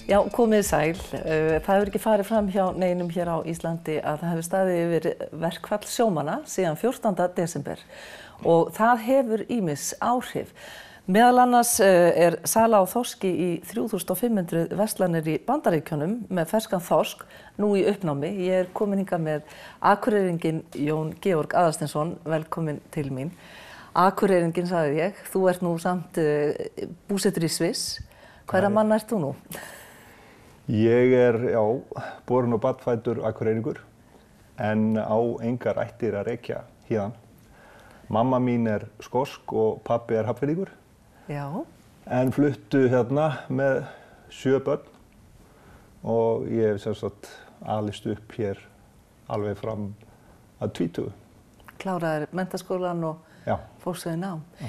Já, komið sæl. Það hefur ekki farið fram hjá neinum hér á Íslandi að það hefur staðið yfir verkfall sjómanna síðan 14. desember og það hefur ýmis áhrif. Meðal annars sala á þorski í 3500 verslanir í Bandaríkjunum með ferskan þorsk nú í uppnámi. Ég er komin hingað með akureyringinn Jón Georg Aðalsteinsson, velkomin til mín. Akureyringinn sagði ég, þú ert nú samt búsettur í Sviss. Hverra mann ert þú nú? Ég er, borinn og barnfæddur akureyringur en á engar ættir að rekja héðan. Mamma mín er skosk og pabbi er Hafnfirðingur. Já. En fluttu hérna með 7 börn og ég hef sem sagt alist upp hér alveg fram að 20. Kláraðir menntaskólann og fórstu í nám. Já.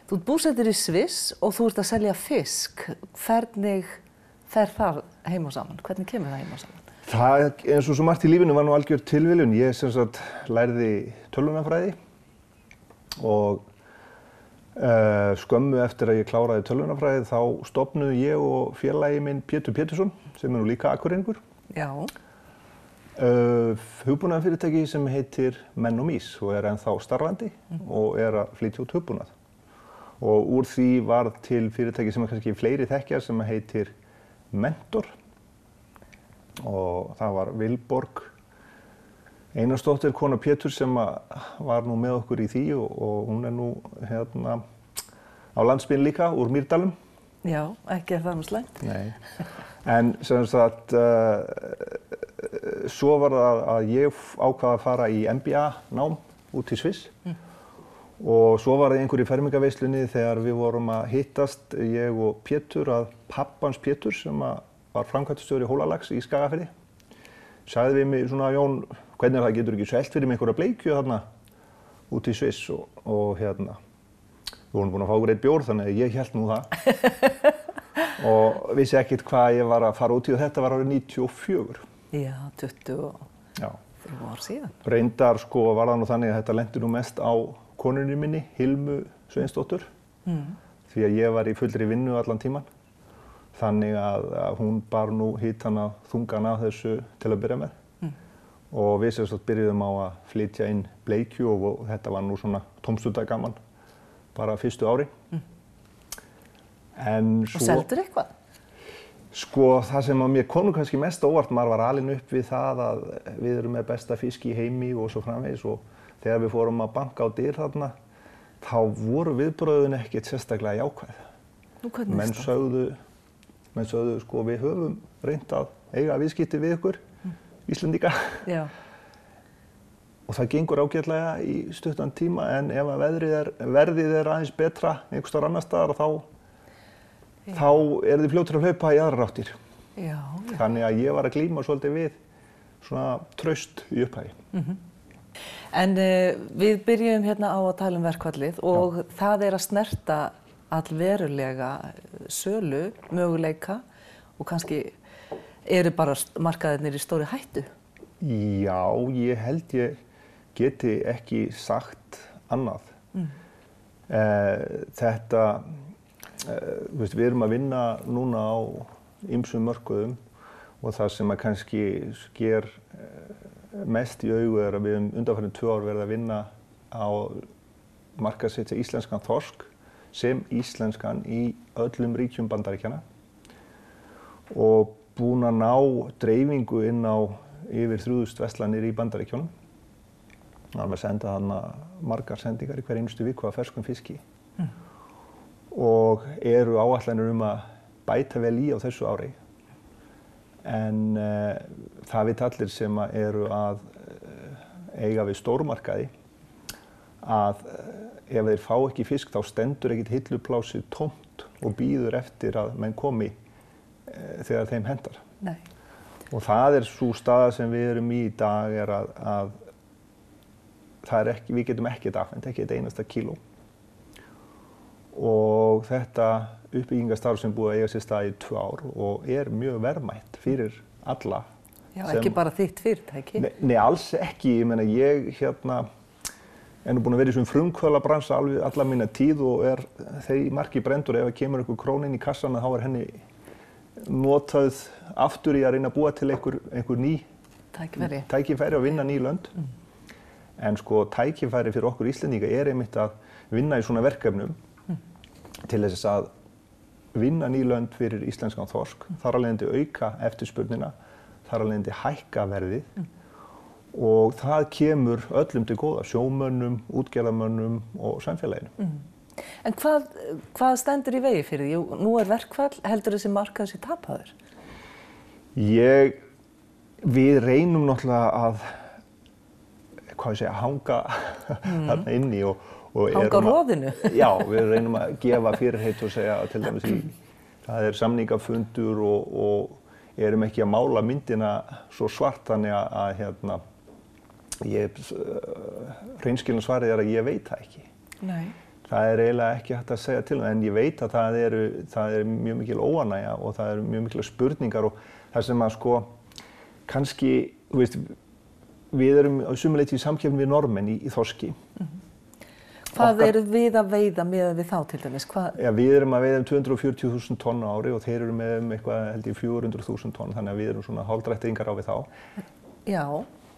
Þú ert búsettur í Sviss og þú ert að selja fisk. Hvernig fer það heim og saman? Hvernig kemur það heim og saman? Það, eins og svo margt í lífinu, var nú algjör tilviljun. Ég sem sagt lærði tölvunarfræði og skömmu eftir að ég kláraði tölvunarfræði þá stofnuðu ég og félagi minn Pétur Pétursson, sem er nú líka akureyringur. Já. Hugbúnaðarfyrirtæki sem heitir Menn og Mís og er ennþá starfandi og er að flytja út hugbúnað. Og úr því varð til fyrirtæki sem kannski fleiri þekkja sem heitir Mentor og það var Vilborg Einarsdóttir, kona Péturs, sem var nú með okkur í því og hún er nú hérna á landsbyggðinni líka, úr Mýrdalum. Já, ekki er það nú slæmt. Nei, en sem sagt svo var það að ég ákvað að fara í MBA-nám út í Sviss. Og svo var það einhver í fermingarveislunni þegar við vorum að hittast, ég og Pétur, að pappans Pétur, sem var framkvæmdastjóri Hólalags í Skagafirði, sagði við mig svona, Jón, hvernig það getur ekki selt fyrir mig einhverja bleikju þarna út í Sviss og hérna, við vorum búin að fá okkur eitt bjór þannig að ég hélt nú það og vissi ekkert hvað ég var að fara út í og þetta var árið 94. Já, 23 ár síðan. Reyndar sko var það nú þannig að þetta lenti nú mest á konunni minni, Hilmu Sveinsdóttur, því að ég var í fullri vinnu allan tíman. Þannig að hún bar nú hitana þungan af þessu til að byrja með. Og við sem sagt byrjuðum á að flytja inn bleikju og þetta var nú svona tómstunda gaman, bara fyrstu ári. Og seldur eitthvað? Sko það sem að mér kom kannski mest óvart, maður var alinn upp við það að við erum með besta fisk í heimi og svo framvegis og þegar við fórum að banka á dyr þarna, þá voru viðbrögðin ekkert sérstaklega jákvæð. Nú, hvernig er það? Menn sögðu sko við höfum reynt að eiga viðskipti við ykkur, Íslendinga. Já. Og það gengur ágætlega í stuttan tíma en ef að verðið er aðeins betra einhvers staðar annars staðar þá eru þið fljótir að hlaupa í aðrar áttir. Já. Þannig að ég var að glíma svolítið við svona traust í upphæði. En við byrjum hérna á að tala um verkfallið og það er að snerta allverulega sölu, möguleika og kannski eru bara markaðirnir í stóri hættu? Já, ég held ég geti ekki sagt annað. Þetta, við erum að vinna núna á ýmsum mörkuðum og það sem að kannski sker mest í augu er að við undanfarin 2 ár verið að vinna á markaðssetja íslenskan þorsk sem íslenskan í öllum ríkjum Bandaríkjanna og búin að ná dreifingu inn á yfir 3000 verslanir í Bandaríkjunum. Það var senda þarna margar sendingar í hver einustu viku af ferskum fiski og eru áætlanir að bæta vel í á þessu ári. En það vita allir sem eru að eiga við stórmarkaði að ef þeir fá ekki fisk þá stendur ekkert hilluplásið tómt og bíður eftir að menn komi þegar þeim hentar. Nei. Og það er sú staða sem við erum í dag er að það er ekki, við getum ekkert afhent, ekki eitt einasta kíló. Og þetta uppbyggingarstarf sem búið að eiga sér stað í 2 ár og er mjög verðmætt fyrir alla. Já, ekki bara þitt fyrirtæki? Nei, alls ekki. Ég meina, ég er nú búinn að vera í svona frumkvöðlabransa alla mína tíð og er þeir marki brendur ef það kemur einhver króna inn í kassan þá er henni notað aftur í að reyna að búa til einhver ný tækifæri og vinna ný lönd. En sko tækifæri fyrir okkur Íslendinga einmitt að vinna í svona verkefnum til þess að vinna ný lönd fyrir íslenskan þorsk, þar af leiðandi auka eftirspurnina, þar af leiðandi hækka verðið og það kemur öllum til góða, sjómönnum, útgerðarmönnum og samfélaginu. En hvað stendur í vegi fyrir því? Jú, nú verkfall, heldur þessi markaður sé tapaður? Við reynum náttúrulega að, hanga þarna inni og hanga á roðinu? Já, við reynum að gefa fyrirheit og segja til dæmis það samningafundur og erum ekki að mála myndina svo svart þannig að hreinskilna svarið að ég veit það ekki. Nei. Það eiginlega ekki hægt að segja til en ég veit að það er mjög mikil óánægja og það eru mjög mikil spurningar og það sem að sko kannski, þú veist, við erum á sumu leyti í samkeppni við Norðmenn í þorski. Hvað eru við að veiða miðað við þá til dæmis? Já, við erum að veiða 240.000 tonn á ári og þeir eru með eitthvað held ég 400.000 tonn þannig að við erum svona hálfdrættingar á við þá. Já.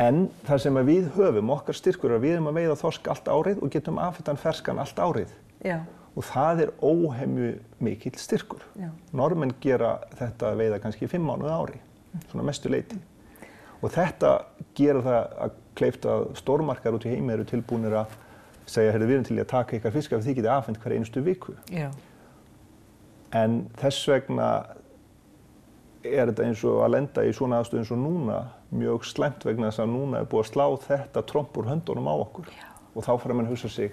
En það sem við höfum, okkar styrkur við erum að veiða þorsk allt árið og getum afhentan ferskan allt árið. Já. Og það er óhemju mikill styrkur. Já. Norðmenn gera þetta að veiða kannski 5 mánuði á ári, svona mestu leyti. Og þetta gera það að kleift að stórmarkaðir út í heimi eru tilbúnir að segja, við erum til í að taka ykkar fisk ef þið getið afhent hver einustu viku. Já. En þess vegna þetta eins og að lenda í svona aðstöðu eins og núna mjög slæmt vegna þess að núna búið að slá þetta tromp úr höndunum á okkur. Já. Og þá fara menn að hugsa sig,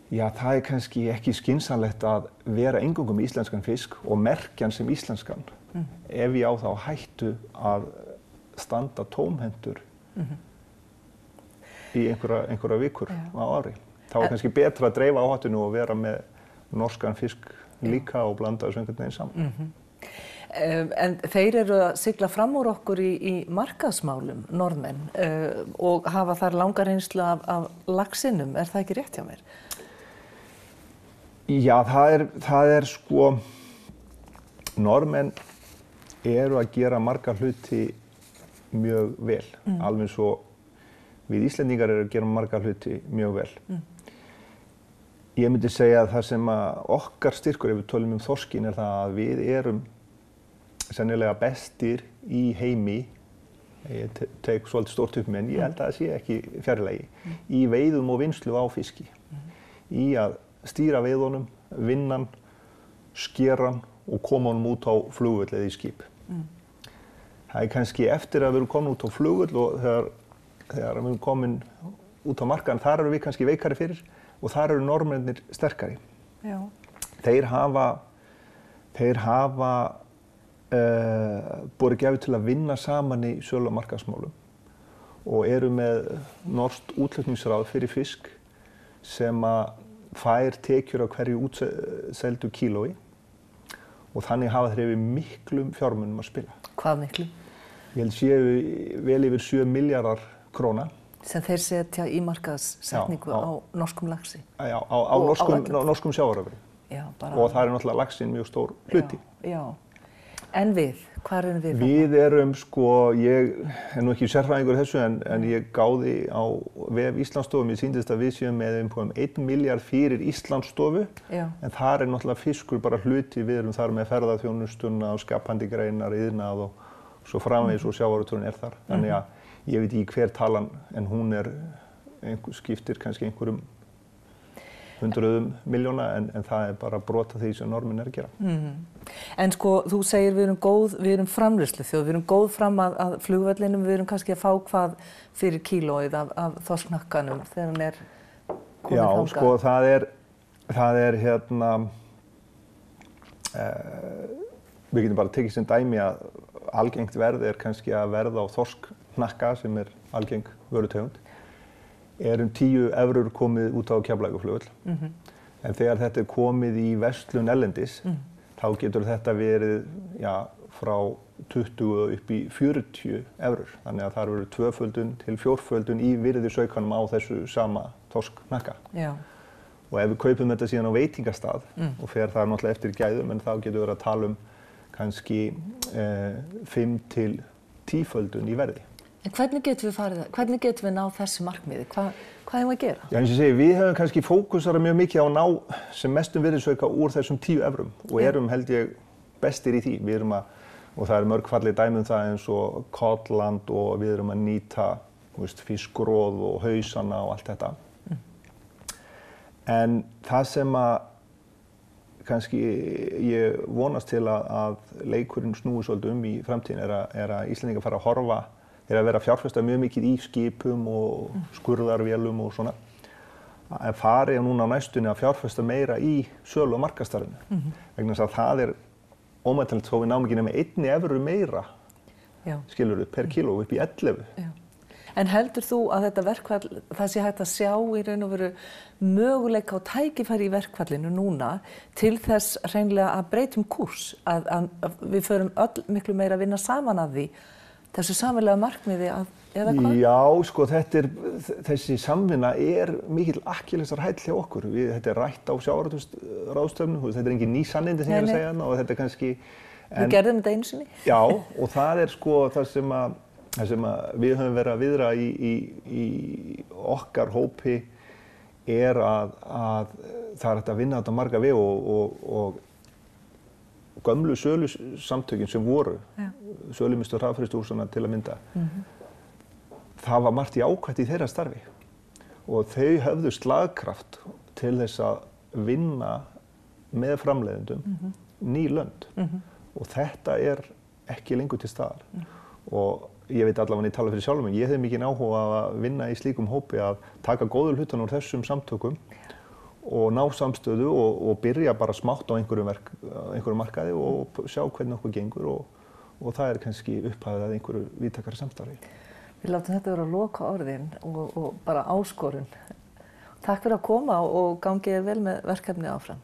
já það kannski ekki skynsamlegt að vera eingöngu með íslenskan fisk og merkja hann sem íslenskan ef ég á þá hættu að standa tómhentur í einhverja vikur á ári. Þá kannski betra að dreifa áhættunu og vera með norskan fisk líka og blanda þessu einhvern veginn saman. En þeir eru að sigla fram úr okkur í markaðsmálum, Norðmenn, og hafa þar langa reynslu af laxinum. Er það ekki rétt hjá mér? Já, það er sko, Norðmenn eru að gera marga hluti mjög vel, alveg svo við Íslendingar eru að gera marga hluti mjög vel. Ég myndi segja að það sem að okkar styrkur, ef við tölum þorskin, er það að við erum sennilega bestir í heimi, ég tek svolítið stórt upp með en ég held að það sé ekki fjarlægi, í veiðum og vinnslu á fiski, í að stýra veiðunum, vinna hann, skera hann og koma honum út á flugvöll eða í skip. Það er kannski eftir að við erum komin út á flugvöll og þegar við erum komin út á markaðan, þar eru við kannski veikari fyrir og þar eru Norðmennir sterkari. Já. Þeir hafa borið gefið til að vinna saman í sölu- og markaðsmálum og eru með norskt útflutningsráð fyrir fisk sem að fær tekjur á hverju útseldu kílói og þannig hafa þeir yfir miklum fjármunum að spila. Hvað miklum? Ég held séu vel yfir 7 milljarðar króna. Sem þeir setja í markaðssetningu á norskum laxi? Já, á norskum sjávarafurðum. Og það er náttúrulega laxinn mjög stór hluti. Já. En við, hvað erum við? Við erum sko, ég er nú ekki sérfræðingur þessu en ég gáði á vef Íslandsstofu, mér sýndist að við séum með 1 milljarð fyrir Íslandsstofu, en þar er náttúrulega fiskur bara hluti, við erum þar með ferðaþjónustuna og skapandi greinar, iðnað og svo framvegis og sjávarútvegurinn er þar. Þannig að ég veit ekki hver talan, en hún skiptir kannski einhverjum hundruðum milljóna, en það er bara brot af því sem Norðmenn er að gera. En sko, þú segir við erum framleiðsluþjóð, við erum góð fram að flugvellinum, við erum kannski að fá hvað fyrir kílóið af þorsknakkanum þegar hann er komið þangað. Já, sko, það er við getum bara tekið sem dæmi að algengt verð er kannski að verða á þorsknakka sem er algeng vörutegund. 10 evrur komið út á Keflavíkurflugvöll. En þegar þetta er komið í verslun erlendis, þá getur þetta verið frá 20 upp í 40 evrur. Þannig að það verður 2-földun til 4-földun í virðisaukanum á þessu sama þorsknakka. Og ef við kaupum þetta síðan á veitingastað og fer það náttúrulega eftir gæðum, en þá getur við að tala um kannski 5 til 10-földun í verði. En hvernig getum við farið það? Hvernig getum við náð þessu markmiði? Hvað eigum við að gera? Já, eins og ég segi, við höfum kannski fókusera mjög mikið á að ná sem mestum virðisauka úr þessum 10 evrum og erum held ég bestir í því. Við erum og það mörg falleg dæmi það eins og Kotland og við erum að nýta fiskróð og hausana og allt þetta. En það sem kannski ég vonast til að leikurinn snúi svolítið í framtíðin er að Íslendingar fara að horfa að vera fjárfesta mjög mikið í skipum og skurðarvélum og svona. En fari núna á næstunni að fjárfesta meira í sölu- og markaðsstarfinu. Vegna þess að það ómetanlegt þó við náum ekki nema 1 evru meira, skilurðu, per kíló upp í 11. Já. En heldur þú að þetta verkfall, það sé hægt að sjá í raun og veru möguleika og tækifæri í verkfallinu núna til þess hreinlega að breytum kúrs, að við förum öll miklu meira að vinna saman að því, þessu sameiginlega markmiði eða hvað? Já, sko, þessi samvinna mikill akkillesarhæll hjá okkur. Þetta rætt á sjávarútvegsráðstefnu, þetta engin ný sannindi sem ég að segja og þetta kannski... Við gerðum þetta einu sinni? Já, og það sko það sem við höfum verið að viðra í okkar hópi að það hægt að vinna þetta marga vegu og gömlu sölusamtökin sem voru, sölumiðstöð raffrystihúsanna til að mynda, það var margt jákvætt í þeirra starfi og þau höfðu slagkraft til þess að vinna með framleiðendum ný lönd og þetta ekki lengur til staðar og ég veit allavega ég tala fyrir sjálfum, ég hef mikinn áhuga að vinna í slíkum hópi að taka góðu hlutan úr þessum samtökum og ná samstöðu og byrja bara smátt á einhverjum markaði og sjá hvernig okkur gengur og það kannski upphafið að einhverju víðtækara samstarfi. Við látum þetta vera lokaorðin og bara áskorun. Takk fyrir að koma og gangi þér vel með verkefnið áfram.